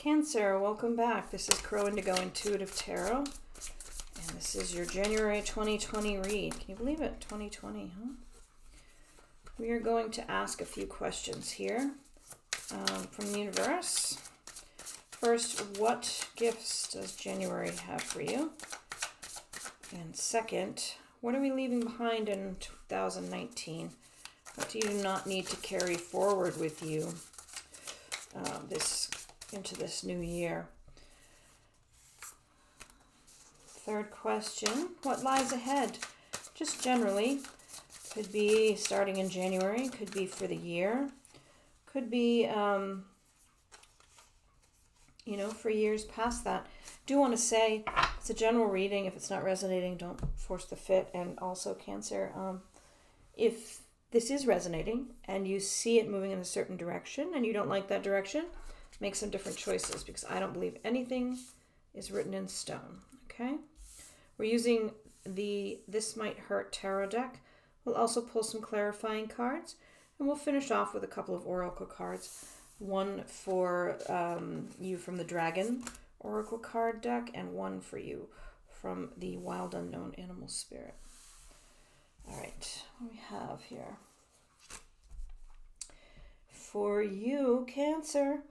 Cancer, welcome back. This is Crow Indigo Intuitive Tarot, and this is your January 2020 read. Can you believe it? 2020, huh? We are going to ask a few questions here from the universe. First, what gifts does January have for you? And second, what are we leaving behind in 2019? What do you not need to carry forward with you into this new year? Third question, what lies ahead? Just generally, could be starting in January, could be for the year, could be, for years past that. Do want to say it's a general reading. If it's not resonating, don't force the fit. And also, Cancer, if this is resonating and you see it moving in a certain direction and you don't like that direction, make some different choices, because I don't believe anything is written in stone. Okay? We're using the This Might Hurt Tarot deck. We'll also pull some clarifying cards, and we'll finish off with a couple of oracle cards. One for you from the Dragon Oracle card deck, and one for you from the Wild Unknown Animal Spirit. All right, what do we have here? For you, Cancer,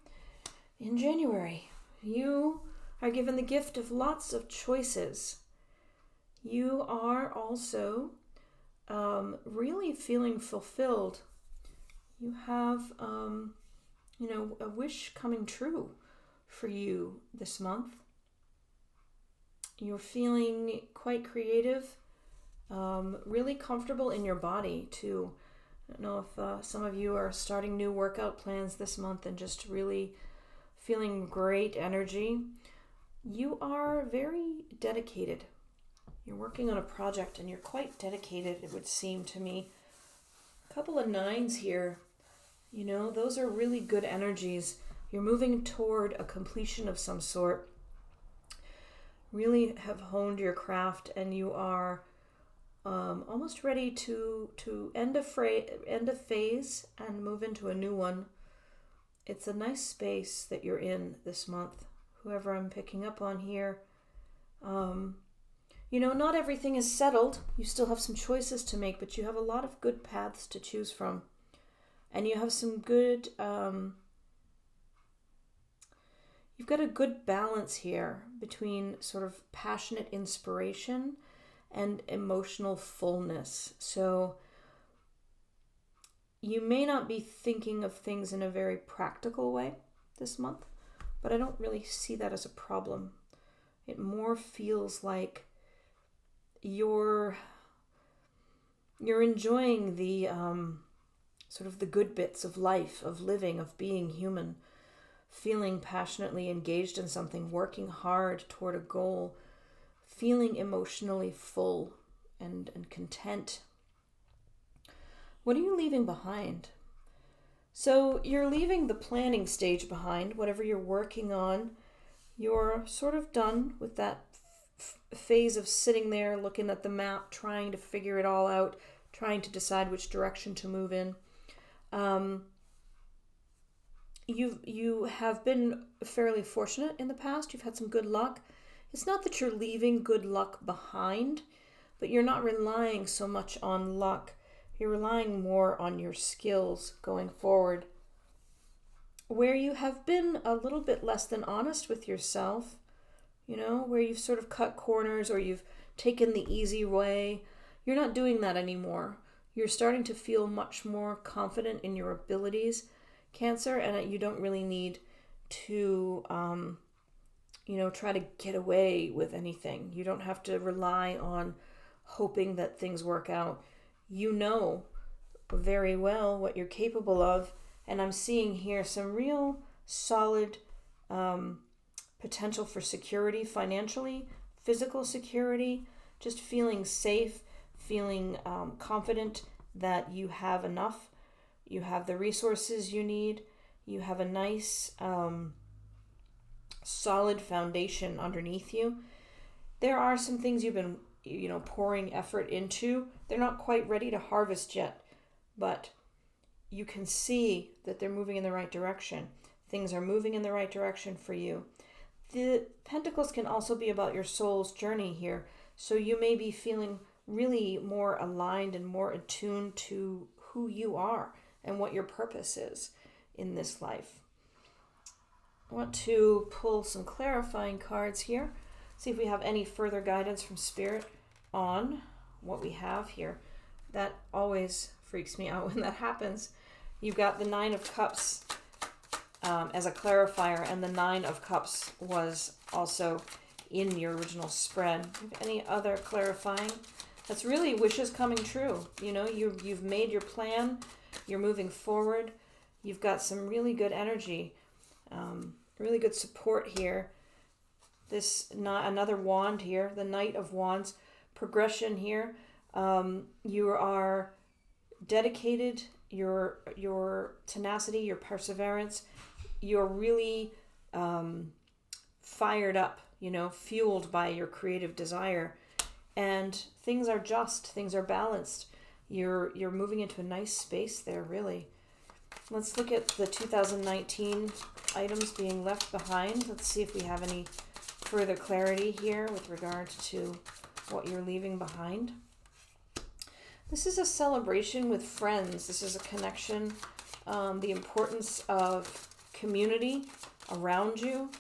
in January, you are given the gift of lots of choices. You are also really feeling fulfilled. You have, a wish coming true for you this month. You're feeling quite creative, really comfortable in your body too. I don't know if some of you are starting new workout plans this month and just really feeling great energy. You are very dedicated. You're working on a project and you're quite dedicated, it would seem to me. A couple of nines here. Those are really good energies. You're moving toward a completion of some sort. Really have honed your craft, and you are almost ready to end a phase and move into a new one. It's a nice space that you're in this month, whoever I'm picking up on here. Not everything is settled. You still have some choices to make, but you have a lot of good paths to choose from. And you have some good, you've got a good balance here between sort of passionate inspiration and emotional fullness. So you may not be thinking of things in a very practical way this month, but I don't really see that as a problem. It more feels like you're enjoying the sort of the good bits of life, of living, of being human, feeling passionately engaged in something, working hard toward a goal, feeling emotionally full and content. What are you leaving behind? So you're leaving the planning stage behind, whatever you're working on. You're sort of done with that phase of sitting there, looking at the map, trying to figure it all out, trying to decide which direction to move in. You have been fairly fortunate in the past. You've had some good luck. It's not that you're leaving good luck behind, but you're not relying so much on luck. You're relying more on your skills going forward. Where you have been a little bit less than honest with yourself, where you've sort of cut corners or you've taken the easy way, you're not doing that anymore. You're starting to feel much more confident in your abilities, Cancer, and you don't really need to, try to get away with anything. You don't have to rely on hoping that things work out. You know very well what you're capable of, and I'm seeing here some real solid potential for security financially, physical security, just feeling safe, feeling confident that you have enough, you have the resources you need, you have a nice solid foundation underneath you. There are some things you've been pouring effort into. They're not quite ready to harvest yet, but you can see that they're moving in the right direction. Things are moving in the right direction for you. The Pentacles can also be about your soul's journey here. So you may be feeling really more aligned and more attuned to who you are and what your purpose is in this life. I want to pull some clarifying cards here. See if we have any further guidance from Spirit on what we have here. That always freaks me out when that happens. You've got the Nine of Cups as a clarifier, and the Nine of Cups was also in your original spread. Any other clarifying? That's really wishes coming true. You know, you've made your plan. You're moving forward. You've got some really good energy, really good support here. Another wand here, the Knight of Wands, progression here. You are dedicated. Your tenacity, your perseverance. You're really fired up. You know, fueled by your creative desire. And things are just, things are balanced. You're moving into a nice space there, really. Let's look at the 2019 items being left behind. Let's see if we have any further clarity here with regard to what you're leaving behind. This is a celebration with friends. This is a connection, the importance of community around you.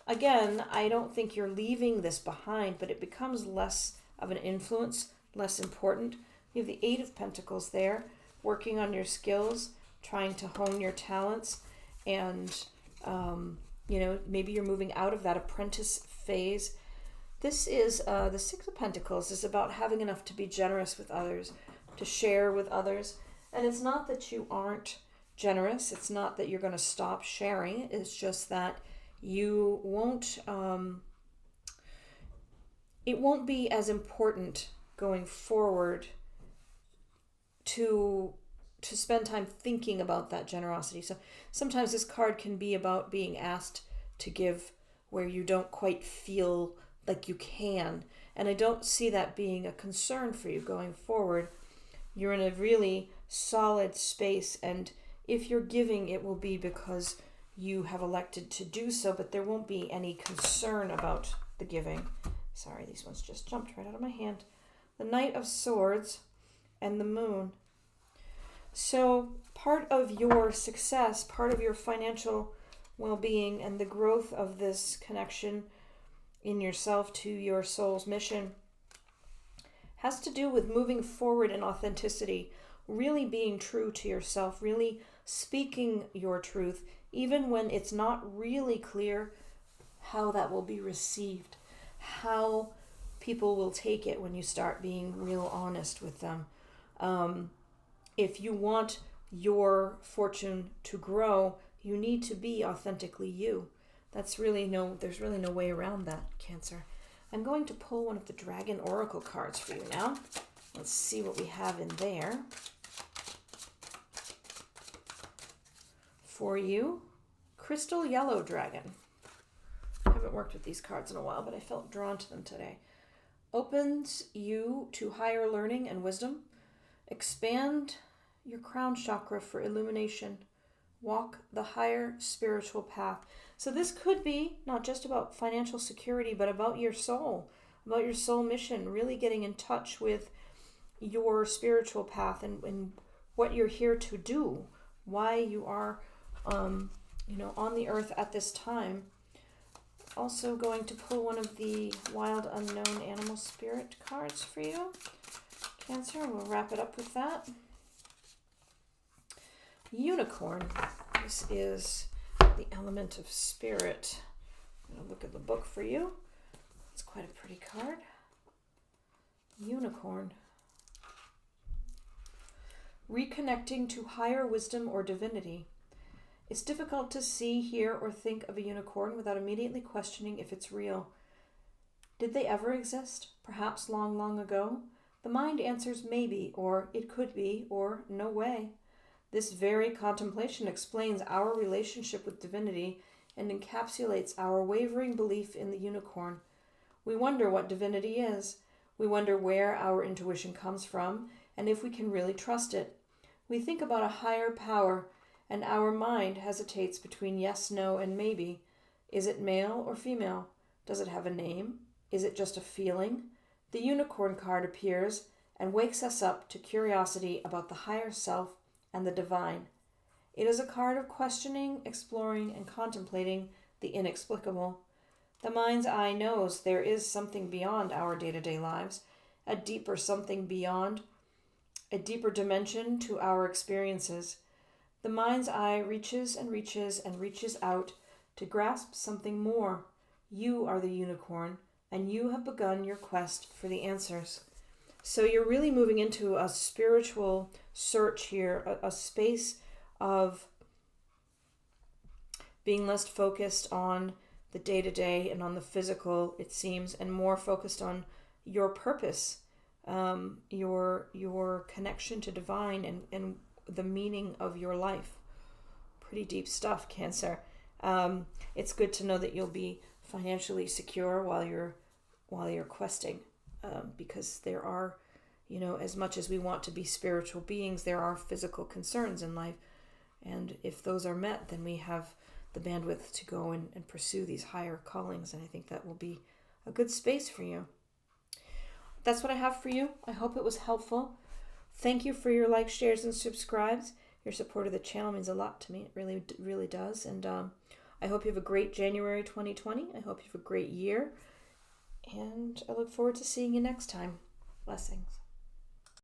Again, I don't think you're leaving this behind, but it becomes less of an influence, less important. You have the Eight of Pentacles there, working on your skills, trying to hone your talents, and maybe you're moving out of that apprentice phase. This is the Six of Pentacles is about having enough to be generous with others, to share with others. And it's not that you aren't generous. It's not that you're going to stop sharing. It's just that you won't, it won't be as important going forward to spend time thinking about that generosity. So sometimes this card can be about being asked to give where you don't quite feel like you can. And I don't see that being a concern for you going forward. You're in a really solid space, and if you're giving, it will be because you have elected to do so, but there won't be any concern about the giving. Sorry, these ones just jumped right out of my hand. The Knight of Swords and the Moon. So part of your success, part of your financial well-being and the growth of this connection in yourself to your soul's mission has to do with moving forward in authenticity, really being true to yourself, really speaking your truth, even when it's not really clear how that will be received, how people will take it when you start being real honest with them. If you want your fortune to grow, you need to be authentically you. There's really no way around that, Cancer. I'm going to pull one of the Dragon Oracle cards for you now. Let's see what we have in there. For you, Crystal Yellow Dragon. I haven't worked with these cards in a while, but I felt drawn to them today. Opens you to higher learning and wisdom. Expand your crown chakra for illumination. Walk the higher spiritual path. So this could be not just about financial security, but about your soul mission, really getting in touch with your spiritual path and what you're here to do, why you are on the earth at this time. Also going to pull one of the Wild Unknown Animal Spirit cards for you, Cancer. We'll wrap it up with that. Unicorn. This is the element of spirit. I'm going to look at the book for you. It's quite a pretty card. Unicorn. Reconnecting to higher wisdom or divinity. It's difficult to see, hear, or think of a unicorn without immediately questioning if it's real. Did they ever exist? Perhaps long, long ago? The mind answers maybe, or it could be, or no way. This very contemplation explains our relationship with divinity and encapsulates our wavering belief in the unicorn. We wonder what divinity is. We wonder where our intuition comes from and if we can really trust it. We think about a higher power and our mind hesitates between yes, no, and maybe. Is it male or female? Does it have a name? Is it just a feeling? The unicorn card appears and wakes us up to curiosity about the higher self and the divine. It is a card of questioning, exploring, and contemplating the inexplicable. The mind's eye knows there is something beyond our day-to-day lives, a deeper something beyond, a deeper dimension to our experiences. The mind's eye reaches and reaches and reaches out to grasp something more. You are the unicorn, and you have begun your quest for the answers. So you're really moving into a spiritual search here, a space of being less focused on the day-to-day and on the physical, it seems, and more focused on your purpose, your connection to divine and the meaning of your life. Pretty deep stuff, Cancer. It's good to know that you'll be financially secure while you're questing, because there are, as much as we want to be spiritual beings, there are physical concerns in life, and if those are met, then we have the bandwidth to go and pursue these higher callings, and I think that will be a good space for you. That's what I have for you. I hope it was helpful. Thank you for your likes, shares, and subscribes. Your support of the channel means a lot to me. It really, really does. And I hope you have a great January 2020. I hope you have a great year. And I look forward to seeing you next time. Blessings.